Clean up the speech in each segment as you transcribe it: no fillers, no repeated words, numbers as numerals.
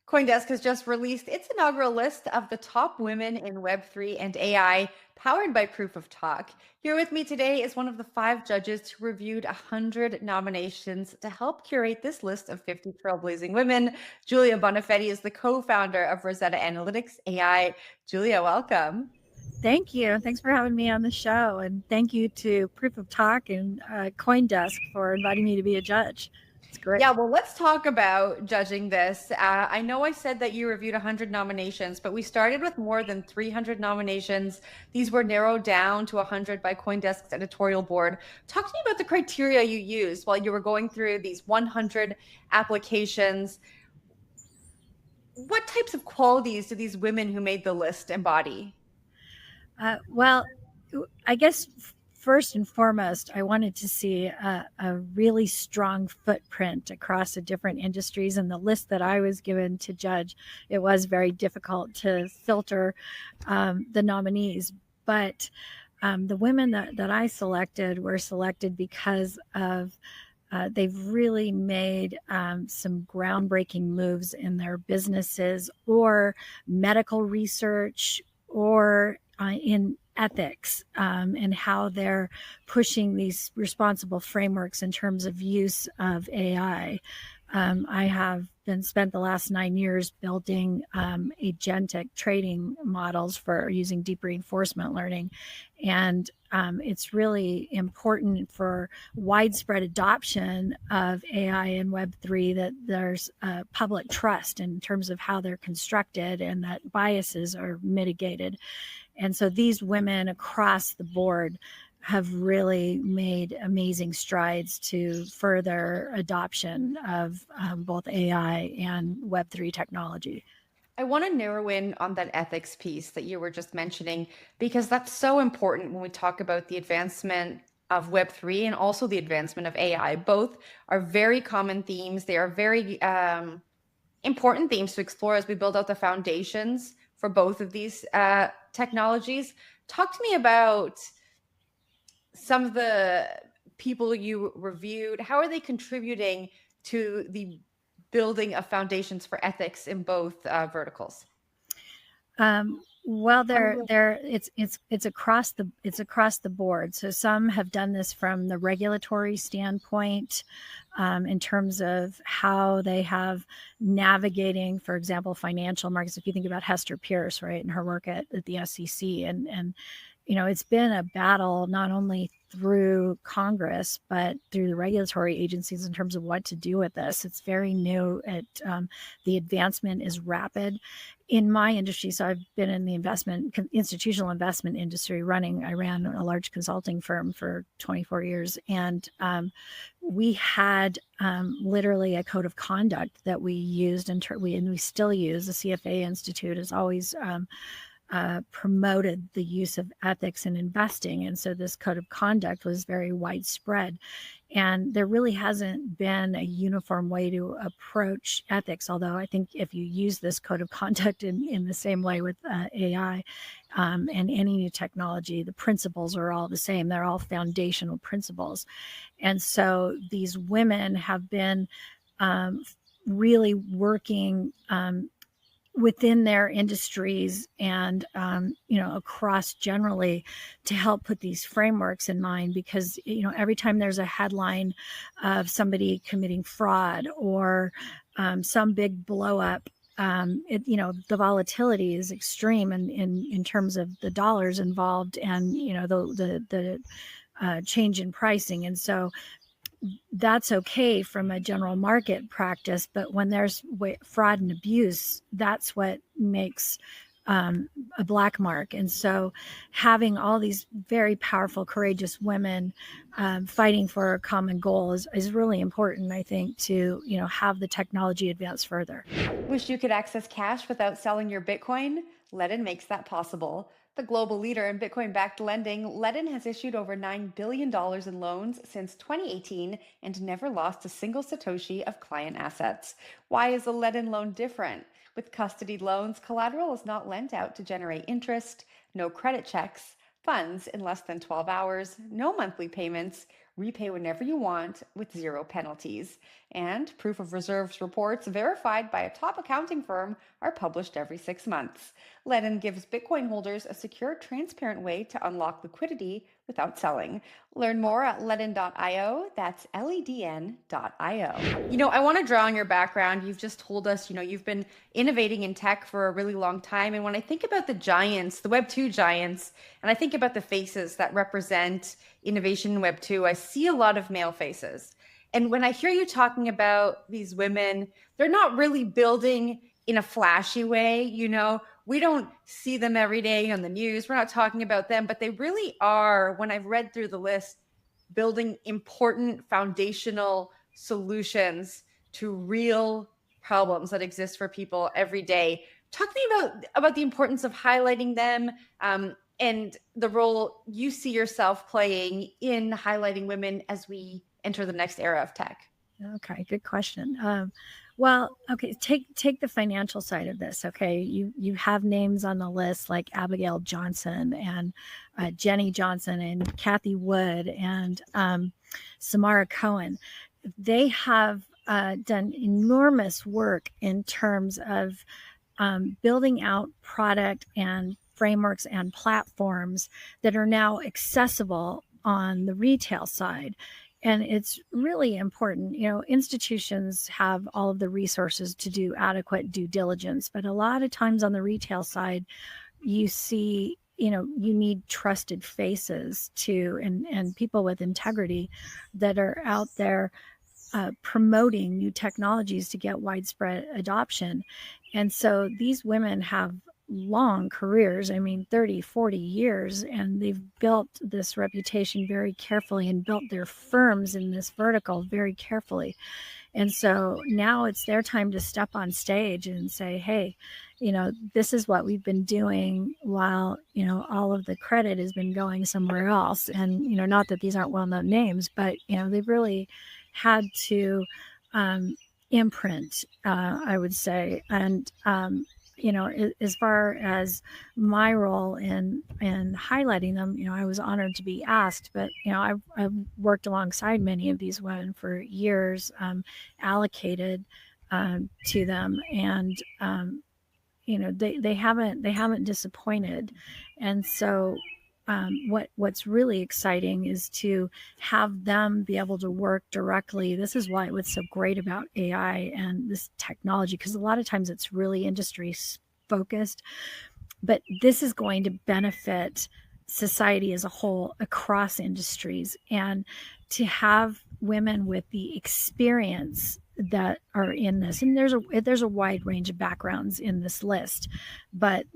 CoinDesk has just released its inaugural list of the top women in Web3 and AI, powered by Proof of Talk. Here with me today is one of the 5 judges who reviewed 100 nominations to help curate this list of 50 trailblazing women. Julia Bonafede is the co-founder of Rosetta Analytics AI. Julia, welcome. Thank you. Thanks for having me on the show. And thank you to Proof of Talk and CoinDesk for inviting me to be a judge. It's great. Yeah, well, let's talk about judging this. I know I said that you reviewed 100 nominations, but we started with more than 300 nominations. These were narrowed down to 100 by CoinDesk's editorial board. Talk to me about the criteria you used while you were going through these 100 applications. What types of qualities do these women who made the list embody? Well, I guess first and foremost, I wanted to see a really strong footprint across the different industries. And the list that I was given to judge, it was very difficult to filter the nominees. But the women that I selected were selected because of they've really made some groundbreaking moves in their businesses or medical research or in ethics and how they're pushing these responsible frameworks in terms of use of AI. I have been spent the last 9 years building agentic trading models for using deep reinforcement learning. And it's really important for widespread adoption of AI and Web3 that there's public trust in terms of how they're constructed and that biases are mitigated. And so these women across the board have really made amazing strides to further adoption of both AI and Web3 technology. I want to narrow in on that ethics piece that you were just mentioning, because that's so important when we talk about the advancement of Web3 and also the advancement of AI. Both are very common themes. They are very important themes to explore as we build out the foundations for both of these technologies. Talk to me about some of the people you reviewed. How are they contributing to the building of foundations for ethics in both verticals? Well, it's across the board. So some have done this from the regulatory standpoint, in terms of how they have navigating, for example, financial markets. If you think about Hester Pierce, right, and her work at the SEC, and it's been a battle not only through Congress, but through the regulatory agencies in terms of what to do with this. It's very new. The advancement is rapid. In my industry, so I've been in the institutional investment industry I ran a large consulting firm for 24 years. And we had literally a code of conduct that we used, and we still use. The CFA Institute has always promoted the use of ethics in investing. And so this code of conduct was very widespread. And there really hasn't been a uniform way to approach ethics, although I think if you use this code of conduct in the same way with AI and any new technology, the principles are all the same. They're all foundational principles. And so these women have been really working within their industries and across generally to help put these frameworks in mind, because every time there's a headline of somebody committing fraud or some big blow up, the volatility is extreme in terms of the dollars involved and the change in pricing. And so that's okay from a general market practice, but when there's fraud and abuse, that's what makes a black mark. And so having all these very powerful, courageous women fighting for a common goal is really important, I think, to have the technology advance further. Wish you could access cash without selling your Bitcoin? Ledn makes that possible. The global leader in Bitcoin-backed lending, Ledn has issued over $9 billion in loans since 2018 and never lost a single satoshi of client assets. Why is a Ledn loan different? With custodied loans, collateral is not lent out to generate interest, no credit checks, funds in less than 12 hours, no monthly payments, repay whenever you want with zero penalties. And proof of reserves reports verified by a top accounting firm are published every 6 months. Ledn gives Bitcoin holders a secure, transparent way to unlock liquidity without selling. Learn more at ledn.io. That's ledn.io. I want to draw on your background. You've just told us, you've been innovating in tech for a really long time. And when I think about the giants, the Web2 giants, and I think about the faces that represent innovation in Web2, I see a lot of male faces. And when I hear you talking about these women, they're not really building in a flashy way. We don't see them every day on the news. We're not talking about them, but they really are, when I've read through the list, building important foundational solutions to real problems that exist for people every day. Talk to me about the importance of highlighting them, and the role you see yourself playing in highlighting women as we enter the next era of tech. Okay, good question. Well, okay, take the financial side of this. Okay, you have names on the list like Abigail Johnson and Jenny Johnson and Kathy Wood and Samara Cohen. They have done enormous work in terms of building out product and frameworks and platforms that are now accessible on the retail side. And it's really important. Institutions have all of the resources to do adequate due diligence, but a lot of times on the retail side, you see, you need trusted faces too, and people with integrity that are out there promoting new technologies to get widespread adoption. And so these women have long careers, 30, 40 years, and they've built this reputation very carefully and built their firms in this vertical very carefully. And so now it's their time to step on stage and say, hey, this is what we've been doing while, all of the credit has been going somewhere else. And, not that these aren't well-known names, but, they've really had to imprint, I would say. And, as far as my role in highlighting them, I was honored to be asked, but, I've worked alongside many of these women for years, allocated to them. And, they haven't disappointed. And so what's really exciting is to have them be able to work directly. This is what's so great about AI and this technology, because a lot of times it's really industry focused, but this is going to benefit society as a whole across industries. And to have women with the experience that are in this, and there's a wide range of backgrounds in this list, but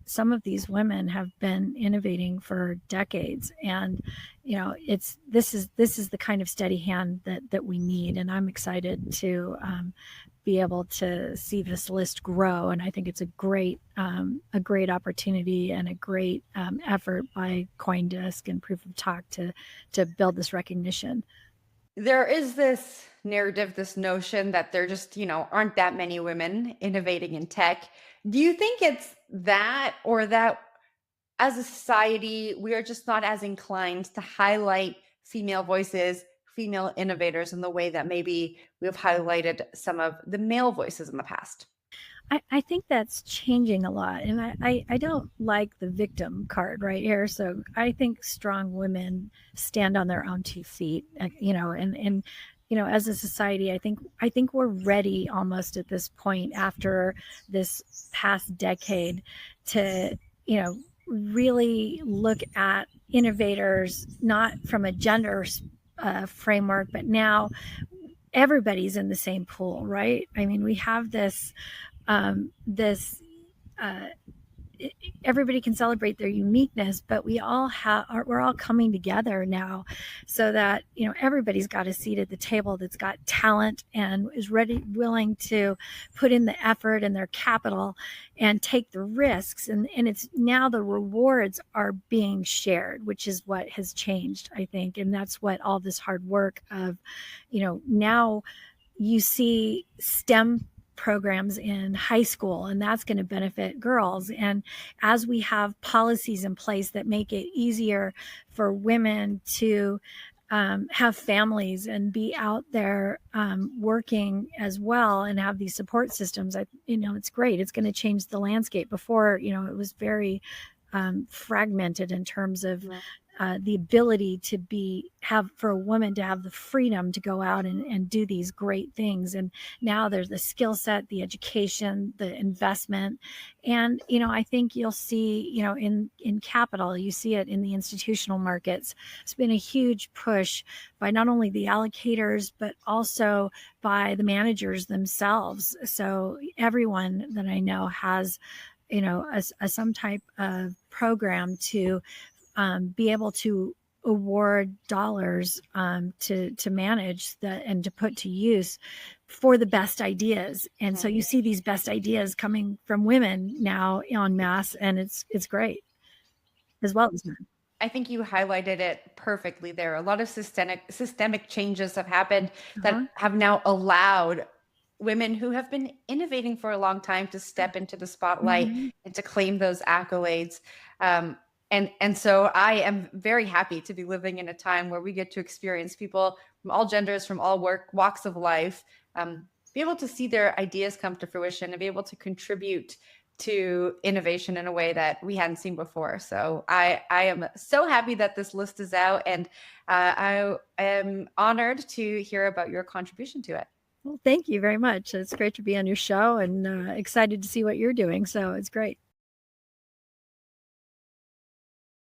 some of these women have been innovating for decades, and this is the kind of steady hand that we need. And I'm excited to be able to see this list grow, and I think it's a great opportunity and a great effort by CoinDesk and Proof of Talk to build this recognition. There is this narrative, this notion that there just, aren't that many women innovating in tech. Do you think it's that, or that as a society, we are just not as inclined to highlight female voices, female innovators in the way that maybe we've highlighted some of the male voices in the past? I think that's changing a lot. And I don't like the victim card right here. So I think strong women stand on their own 2 feet, and as a society, I think we're ready almost at this point after this past decade to, really look at innovators, not from a gender framework, but now everybody's in the same pool, right? We have this everybody can celebrate their uniqueness, but we're all coming together now, so that everybody's got a seat at the table that's got talent and is willing to put in the effort and their capital and take the risks, and it's now the rewards are being shared, which is what has changed, I think. And that's what all this hard work of now you see STEM programs in high school, and that's going to benefit girls. And as we have policies in place that make it easier for women to have families and be out there working as well and have these support systems. It's great. It's going to change the landscape. Before, it was very fragmented in terms of the ability to have for a woman to have the freedom to go out and do these great things. And now there's the skill set, the education, the investment. And, I think you'll see, in capital, you see it in the institutional markets. It's been a huge push by not only the allocators, but also by the managers themselves. So everyone that I know has some type of program to be able to award dollars to manage and to put to use for the best ideas. And so you see these best ideas coming from women now en masse, and it's great, as well as men. I think you highlighted it perfectly there. A lot of systemic changes have happened that have now allowed women who have been innovating for a long time to step into the spotlight and to claim those accolades. And so I am very happy to be living in a time where we get to experience people from all genders, from all walks of life, be able to see their ideas come to fruition and be able to contribute to innovation in a way that we hadn't seen before. So I am so happy that this list is out, and I am honored to hear about your contribution to it. Well, thank you very much. It's great to be on your show, and excited to see what you're doing. So it's great.